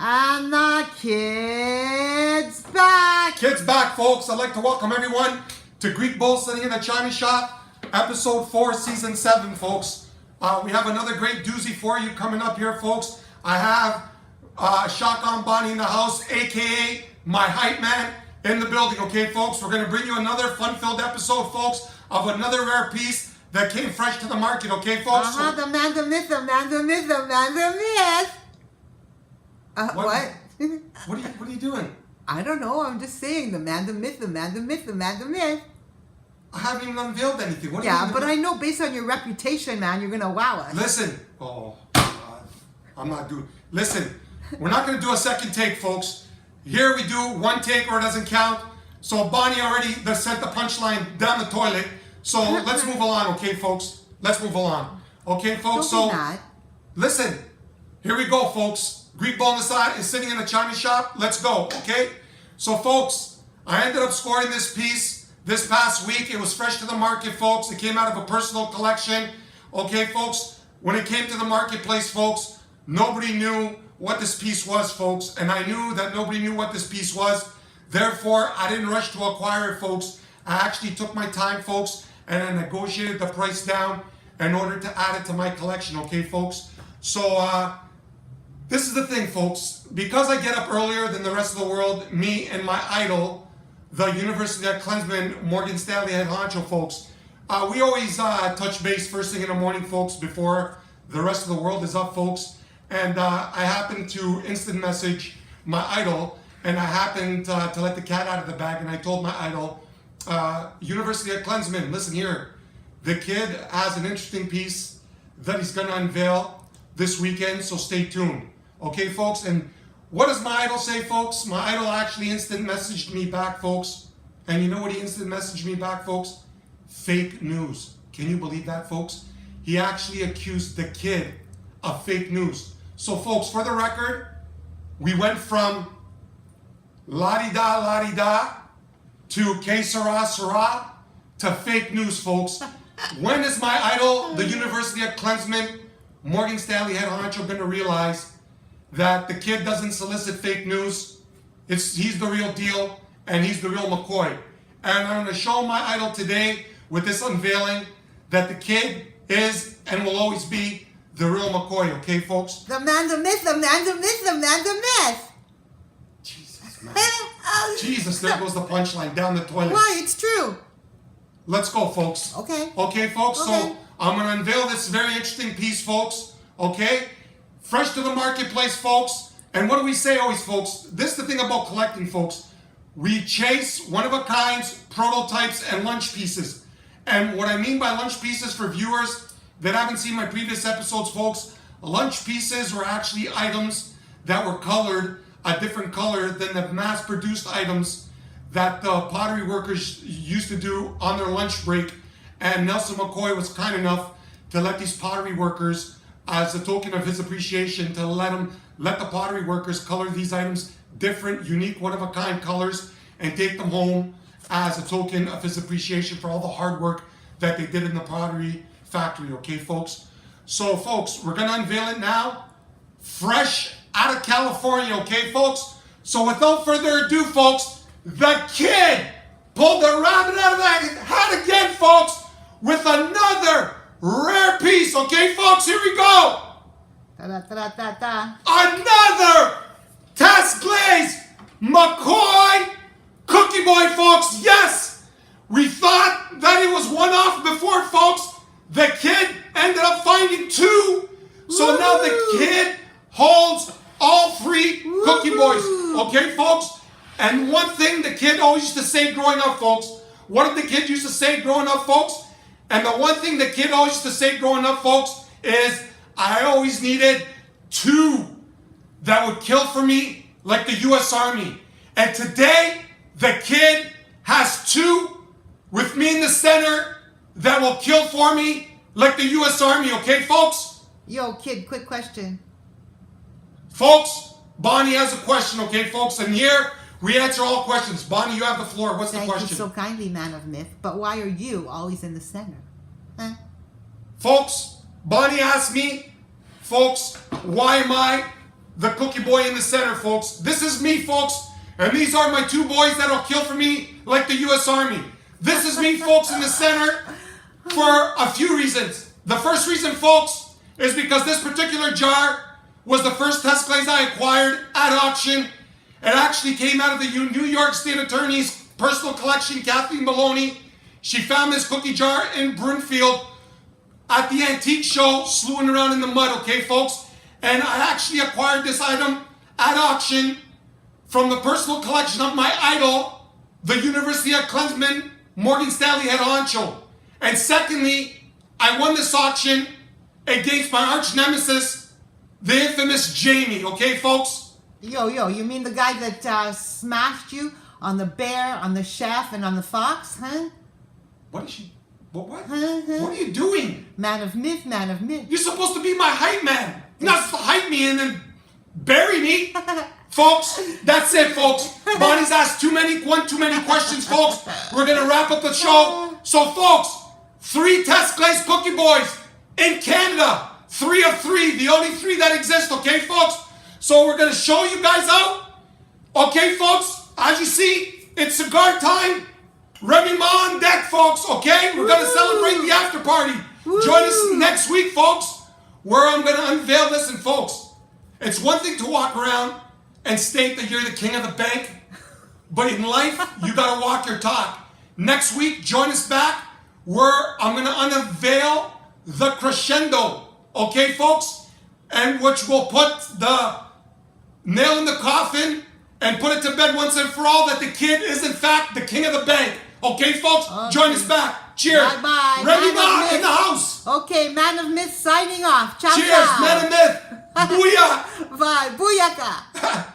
And the kid's back. Kids back, folks. I'd like to welcome everyone to Greek Bull Sitting in the China Shop, episode 4, season 7, folks. We have another great doozy for you coming up here, folks. I have Shotgun Bonnie in the house, aka my hype man, in the building. Okay, folks, we're going to bring you another fun-filled episode, folks, of another rare piece that came fresh to the market. Okay, folks? The man, the myth, the man, the myth, the man, the myth. What? What are you doing? I don't know. I'm just saying the man, the myth, the man, the myth, the man, the myth. I haven't even unveiled anything. What are Yeah, you but doing? I know based on your reputation, man, you're gonna wow us. Listen. Oh, God. I'm not doing... Listen, we're not going to do a second take, folks. Here we do one take or it doesn't count. So Bonnie already sent the punchline down the toilet. So let's move along, okay, folks? Let's move along. Okay, folks? Don't be mad. Listen. Here we go, folks. Greek Bull on the side is sitting in a China shop. Let's go, okay? So, folks, I ended up scoring this piece this past week. It was fresh to the market, folks. It came out of a personal collection. Okay, folks? When it came to the marketplace, folks, nobody knew what this piece was, folks. And I knew that nobody knew what this piece was. Therefore, I didn't rush to acquire it, folks. I actually took my time, folks, and I negotiated the price down in order to add it to my collection, okay, folks? So, this is the thing, folks. Because I get up earlier than the rest of the world, me and my idol, the University of Klinsmann, Morgan Stanley head honcho, folks, we always touch base first thing in the morning, folks, before the rest of the world is up, folks. And I happened to instant message my idol, and I happened to let the cat out of the bag, and I told my idol, University of Klinsmann, listen here, the kid has an interesting piece that he's going to unveil this weekend, so stay tuned. Okay, folks, and what does my idol say, folks? My idol actually instant messaged me back, folks. And you know what he instant messaged me back, folks? Fake news. Can you believe that, folks? He actually accused the kid of fake news. So, folks, for the record, we went from la-di-da to que sera to fake news, folks. When is my idol, the University of Klinsmann, Morgan Stanley head honcho, going to realize that the kid doesn't solicit fake news? He's the real deal, and he's the real McCoy. And I'm going to show my idol today with this unveiling that the kid is and will always be the real McCoy, okay, folks? The man, the myth, the man, the myth, the man, the myth. Jesus, man. Jesus, there goes the punchline down the toilet. Why? It's true. Let's go, folks. Okay. Okay, folks? Okay. So I'm going to unveil this very interesting piece, folks, okay? Fresh to the marketplace, folks. And what do we say always, folks? This is the thing about collecting, folks. We chase one-of-a-kinds, prototypes, and lunch pieces. And what I mean by lunch pieces for viewers that haven't seen my previous episodes, folks, lunch pieces were actually items that were colored a different color than the mass-produced items that the pottery workers used to do on their lunch break. And Nelson McCoy was kind enough to let these pottery workers, as a token of his appreciation, to let the pottery workers color these items different, unique, one-of-a-kind colors, and take them home as a token of his appreciation for all the hard work that they did in the pottery factory, okay, folks? So, folks, we're going to unveil it now, fresh out of California, okay, folks? So, without further ado, folks, the kid pulled the rabbit out of the hat again, folks, with another rare piece, okay, folks? Here we go. Da-da-da-da-da. Another Test Glaze McCoy Cookie Boy, folks. Yes, we thought that it was one off before, folks. The kid ended up finding two. So now the kid holds all three Cookie Boys, okay, folks? And one thing the kid always used to say growing up, folks, what did the kid used to say growing up, folks? And the one thing the kid always used to say growing up, folks, is I always needed two that would kill for me like the U.S. Army. And today, the kid has two with me in the center that will kill for me like the U.S. Army, okay, folks? Yo, kid, quick question. Folks, Bonnie has a question, okay, folks? And here, we answer all questions. Bonnie, you have the floor. What's the question? Thank you so kindly, man of myth. But why are you always in the center? Huh? Folks, Bonnie asked me, folks, why am I the cookie boy in the center, folks. This is me, folks. And these are my two boys that'll kill for me like the U.S. Army. This is me, folks, in the center for a few reasons. The first reason, folks, is because this particular jar was the first test glaze I acquired at auction. It actually came out of the New York State Attorney's personal collection, Kathleen Maloney. She found this cookie jar in Broomfield at the antique show, slewing around in the mud, okay, folks? And I actually acquired this item at auction from the personal collection of my idol, the University of Clemson, Morgan Stanley head honcho. And secondly, I won this auction against my arch nemesis, the infamous Jamie, okay, folks? Yo, you mean the guy that smashed you on the bear, on the chef, and on the fox, huh? What is she? What? Huh? What are you doing? Man of myth, man of myth. You're supposed to be my hype man. You're not supposed to hype me and then bury me. Folks, that's it, folks. Bonnie's asked too many questions, folks. We're going to wrap up the show. So, folks, 3 test glaze cookie boys in Canada. 3 of 3, the only 3 that exist, okay, folks? So we're going to show you guys out. Okay, folks, as you see, it's cigar time. Remy Ma on deck, folks, okay? We're going to celebrate the after party. Join us next week, folks, where I'm going to unveil this. And, folks, it's one thing to walk around and state that you're the king of the bank, but in life, you got to walk your talk. Next week, join us back where I'm going to unveil the crescendo, okay, folks? And which will put the nail in the coffin and put it to bed once and for all that the kid is, in fact, the king of the bank. Okay, folks? Okay. Join us back. Cheers. Bye-bye. Remy Ma in the house. Okay, Man of Myth signing off. Ciao, Cheers, ciao. Man of Myth. Booyah. Bye. Booyaka.